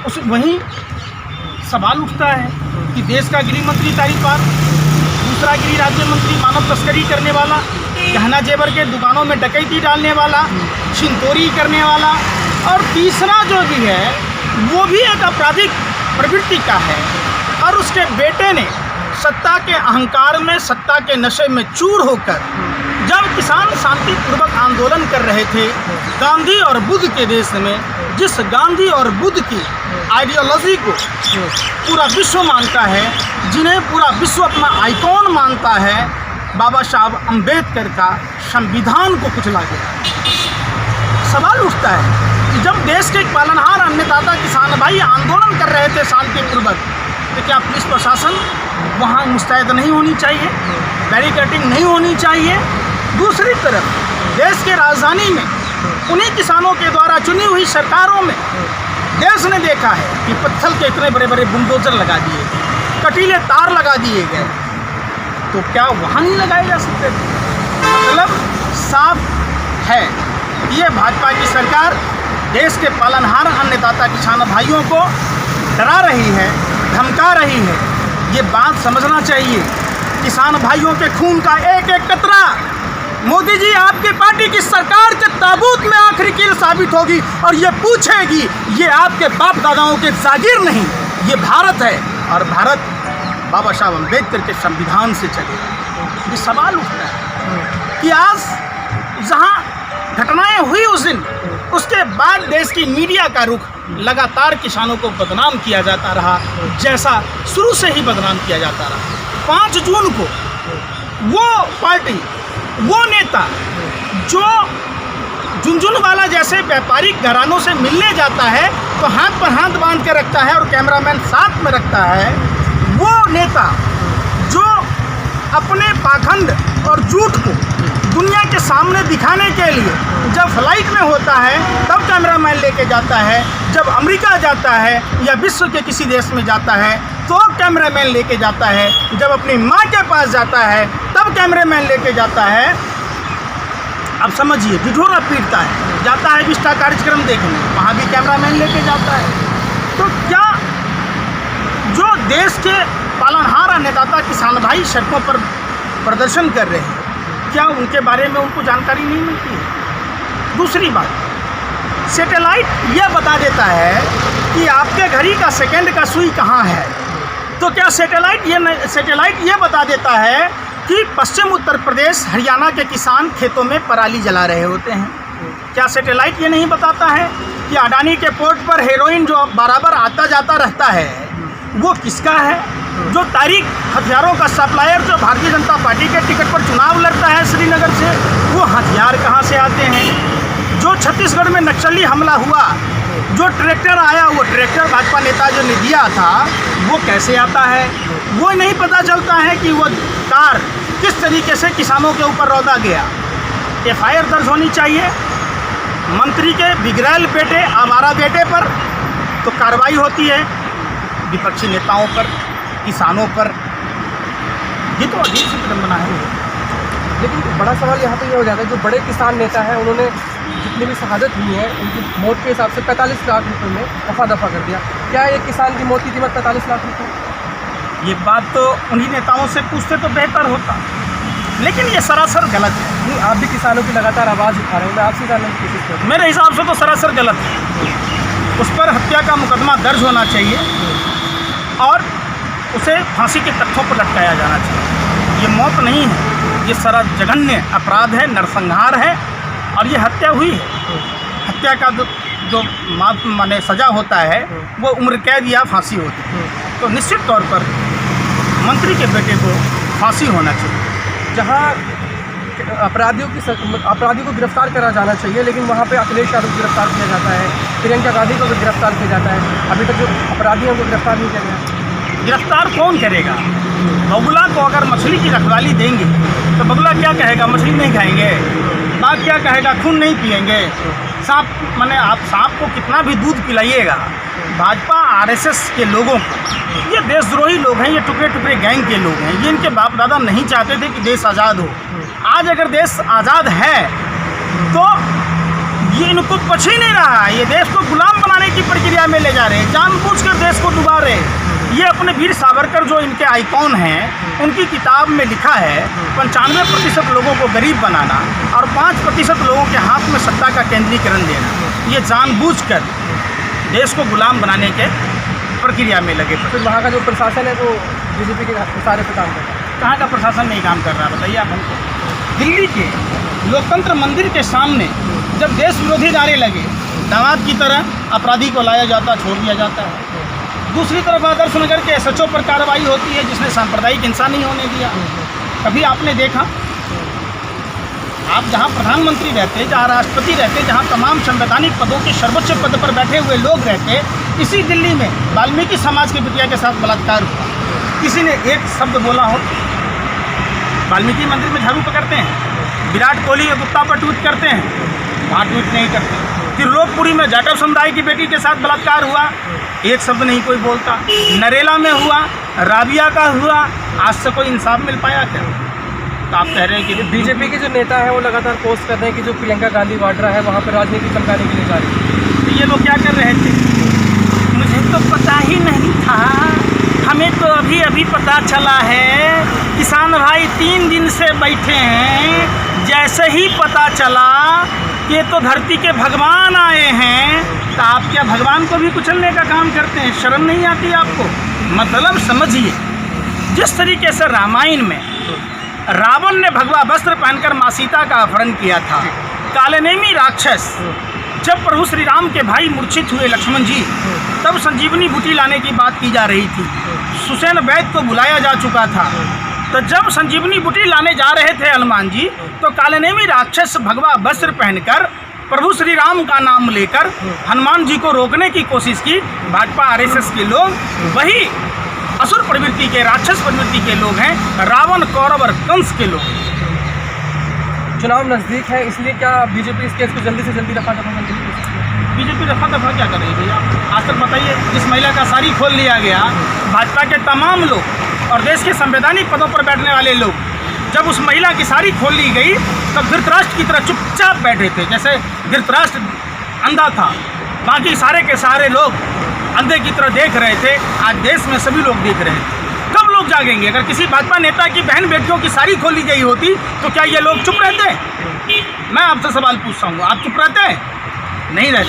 वहीं सवाल उठता है कि देश का गृह मंत्री तारीपार, दूसरा गृह राज्य मंत्री मानव तस्करी करने वाला, गहना जेवर के दुकानों में डकैती डालने वाला, छिनतोरी करने वाला, और तीसरा जो भी है वो भी एक आपराधिक प्रवृत्ति का है। और उसके बेटे ने सत्ता के अहंकार में, सत्ता के नशे में चूर होकर जब किसान शांतिपूर्वक आंदोलन कर रहे थे गांधी और बुद्ध के देश में, जिस गांधी और बुद्ध की आइडियोलॉजी को पूरा विश्व मानता है, जिन्हें पूरा विश्व अपना आइकॉन मानता है, बाबा साहब अम्बेडकर का संविधान को कुचला गया। सवाल उठता है कि जब देश के पालनहार अन्नदाता किसान भाई आंदोलन कर रहे थे शांतिपूर्वक, तो क्या पुलिस प्रशासन वहाँ मुस्तैद नहीं होनी चाहिए, बैरिकेडिंग नहीं होनी चाहिए? दूसरी तरफ देश के राजधानी में उन्हीं किसानों के द्वारा चुनी हुई सरकारों में देश ने देखा है कि पत्थर के इतने बड़े बड़े बुलडोजर लगा दिए गए, कटीले तार लगा दिए गए, तो क्या वहाँ नहीं लगाए जा सकते? मतलब साफ है, ये भाजपा की सरकार देश के पालनहार अन्नदाता किसान भाइयों को डरा रही है, धमका रही है। ये बात समझना चाहिए, किसान भाइयों के खून का एक एक कतरा मोदी जी आपकी पार्टी की सरकार के ताबूत में आखिरी कील साबित होगी, और ये पूछेगी, ये आपके बाप दादाओं के जागीर नहीं, ये भारत है, और भारत बाबा साहब अम्बेडकर के संविधान से चलेगा। ये सवाल उठता है कि आज जहाँ घटनाएं हुई उस दिन, उसके बाद देश की मीडिया का रुख लगातार किसानों को बदनाम किया जाता रहा, जैसा शुरू से ही बदनाम किया जाता रहा। 5 जून को वो पार्टी, वो नेता जो झुनझुनवाला जैसे व्यापारिक घरानों से मिलने जाता है तो हाथ पर हाथ बांध के रखता है और कैमरामैन साथ में रखता है, वो नेता जो अपने पाखंड और झूठ को दुनिया के सामने दिखाने के लिए जब फ्लाइट में होता है तब कैमरामैन लेके जाता है, जब अमेरिका जाता है या विश्व के किसी देश में जाता है तो कैमरामैन लेके जाता है, जब अपनी माँ के पास जाता है तब कैमरामैन लेके जाता है। अब समझिए, ढिढोरा पीटता है, जाता है विष्टा कार्यक्रम देखने, वहाँ भी कैमरामैन लेके जाता है। तो क्या जो देश के पालनहार अन्नदाता किसान भाई सड़कों पर प्रदर्शन कर रहे हैं, क्या उनके बारे में उनको जानकारी नहीं मिलती है? दूसरी बात, सैटेलाइट यह बता देता है कि आपके घड़ी का सेकंड का सुई कहाँ है, तो क्या सैटेलाइट ये बता देता है कि पश्चिम उत्तर प्रदेश हरियाणा के किसान खेतों में पराली जला रहे होते हैं? क्या सैटेलाइट ये नहीं बताता है कि अडानी के पोर्ट पर हेरोइन जो बराबर आता जाता रहता है वो किसका है? जो तारीख हथियारों का सप्लायर जो भारतीय जनता पार्टी के टिकट पर चुनाव लड़ता है श्रीनगर से, वो हथियार कहाँ से आते हैं? जो छत्तीसगढ़ में नक्सली हमला हुआ, जो ट्रैक्टर आया, वो ट्रैक्टर भाजपा नेता जो ने दिया था वो कैसे आता है? वो नहीं पता चलता है कि वो कार किस तरीके से किसानों के ऊपर रौदा गया। FIR दर्ज होनी चाहिए मंत्री के बिगड़ैल बेटे, आवारा बेटे पर, तो कार्रवाई होती है। विपक्षी नेताओं पर, किसानों पर, ये तो अजीब सी विडंबना है। लेकिन बड़ा सवाल यहाँ पे ये हो जाता है, जो बड़े किसान नेता हैं उन्होंने जितनी भी शहादत हुई है उनकी मौत के हिसाब से 45 लाख रुपए में दफा कर दिया। क्या एक किसान की मौत की कीमत 45 लाख रुपये? ये बात तो उन्हीं नेताओं से पूछते तो बेहतर होता, लेकिन ये सरासर गलत है। नहीं, आप भी किसानों की लगातार आवाज़ उठा रहे हैं, मैं आपसे जानने की कोशिश कर रहा हूँ। मेरे हिसाब से तो सरासर गलत है। उस पर हत्या का मुकदमा दर्ज होना चाहिए और उसे फांसी के तख्तों पर लटकाया जाना चाहिए। ये मौत नहीं है, ये सारा जघन्य अपराध है, नरसंहार है, और ये हत्या हुई है। हत्या का जो माने सज़ा होता है वो उम्र कैद या फांसी होती है। तो निश्चित तौर पर मंत्री के बेटे को फांसी होना चाहिए। जहाँ अपराधियों को गिरफ्तार करा जाना चाहिए, लेकिन वहाँ पे अखिलेश यादव को गिरफ्तार किया जाता है, प्रियंका गांधी को भी गिरफ्तार किया जाता है। अभी तक जो अपराधी हैं उनको गिरफ्तार नहीं किया गया। गिरफ्तार कौन करेगा? बगुला को अगर मछली की रखवाली देंगे तो बगुला क्या कहेगा? मछली नहीं खाएंगे। बाघ क्या कहेगा? खून नहीं पिएंगे। सांप, माने आप सांप को कितना भी दूध पिलाइएगा, भाजपा RSS के लोगों को, ये देशद्रोही लोग हैं, ये टुकड़े टुकड़े गैंग के लोग हैं। ये इनके बाप दादा नहीं चाहते थे कि देश आज़ाद हो। आज अगर देश आज़ाद है तो ये इनको पछ ही नहीं रहा है। ये देश को गुलाम बनाने की प्रक्रिया में ले जा रहे हैं, जानबूझकर देश को डुबा रहे हैं। ये अपने वीर सावरकर जो इनके आइकॉन हैं, उनकी किताब में लिखा है 95% लोगों को गरीब बनाना और 5% लोगों के हाथ में सत्ता का केंद्रीकरण देना। ये जानबूझकर देश को गुलाम बनाने के प्रक्रिया में लगे। फिर वहाँ का जो प्रशासन है वो बीजेपी के सारे पे काम कर रहा है। कहाँ का प्रशासन नहीं काम कर रहा है बताइए आप हमको? दिल्ली के लोकतंत्र मंदिर के सामने जब देश विरोधी नारे लगे, दामाद की तरह अपराधी को लाया जाता, छोड़ दिया जाता है। दूसरी तरफ आदर्श नगर के SHO पर कार्रवाई होती है जिसने सांप्रदायिक हिंसा नहीं होने दिया। कभी आपने देखा, आप जहाँ प्रधानमंत्री रहते, जहाँ राष्ट्रपति रहते, जहाँ तमाम संवैधानिक पदों के सर्वोच्च पद पर बैठे हुए लोग रहते, इसी दिल्ली में वाल्मीकि समाज के बिटिया के साथ बलात्कार हुआ, किसी ने एक शब्द बोला हो? वाल्मीकि मंदिर में झाड़ू पकड़ते हैं, विराट कोहली के कुत्ता पर ट्वीट करते हैं, वहाँ ट्वीट नहीं करते। त्रिलोकपुरी में जाटव समुदाय की बेटी के साथ बलात्कार हुआ, एक शब्द नहीं कोई बोलता। नरेला में हुआ, राबिया का हुआ, आज से कोई इंसाफ मिल पाया क्या? तो आप कह रहे हैं कि बीजेपी के जो नेता हैं वो लगातार पोस्ट कर रहे हैं कि जो प्रियंका गांधी वाड्रा है वहाँ पर राजनीति चमकाने के लिए जा रही है। तो ये लोग क्या कर रहे थे? मुझे तो पता ही नहीं था, हमें तो अभी अभी पता चला है। किसान भाई 3 दिन से बैठे हैं, जैसे ही पता चला कि तो धरती के भगवान आए हैं, तो आप क्या भगवान को भी कुचलने का काम करते हैं? शर्म नहीं आती आपको? मतलब समझिए, जिस तरीके से रामायण में रावण ने भगवा वस्त्र पहनकर माँ सीता का अपहरण किया था, कालनेमी राक्षस जब प्रभु श्री राम के भाई मूर्छित हुए लक्ष्मण जी, तब संजीवनी बूटी लाने की बात की जा रही थी। सुसेन वैद्य को बुलाया जा चुका था। तो जब संजीवनी बूटी लाने जा रहे थे हनुमान जी, तो कालनेमी राक्षस भगवा वस्त्र पहनकर प्रभु श्री राम का नाम लेकर हनुमान जी को रोकने की कोशिश की। भाजपा RSS के लोग वही असुर प्रवृत्ति के, राक्षस प्रवृत्ति के लोग हैं, रावण, कौरव और कंस के लोग। चुनाव नज़दीक है, इसलिए क्या बीजेपी इस केस को जल्दी से जल्दी रफा दफा करने की कोशिश कर रही है? बीजेपी रफा दफा क्या कर रही है भैया? आज तक बताइए, जिस महिला का साड़ी खोल लिया गया, भाजपा के तमाम लोग और देश के संवैधानिक पदों पर बैठने वाले लोग, जब उस महिला की साड़ी खोल ली गई तब धृतराष्ट्र की तरह चुपचाप बैठे थे। जैसे धृतराष्ट्र अंधा था, बाकी सारे के सारे लोग अंधे की तरह देख रहे थे। आज देश में सभी लोग देख रहे हैं। कब लोग जागेंगे? अगर किसी भाजपा नेता की बहन बेटियों की साड़ी खोली गई होती तो क्या ये लोग चुप रहते? मैं आपसे सवाल पूछता हूँ, आप चुप रहते? नहीं रहते।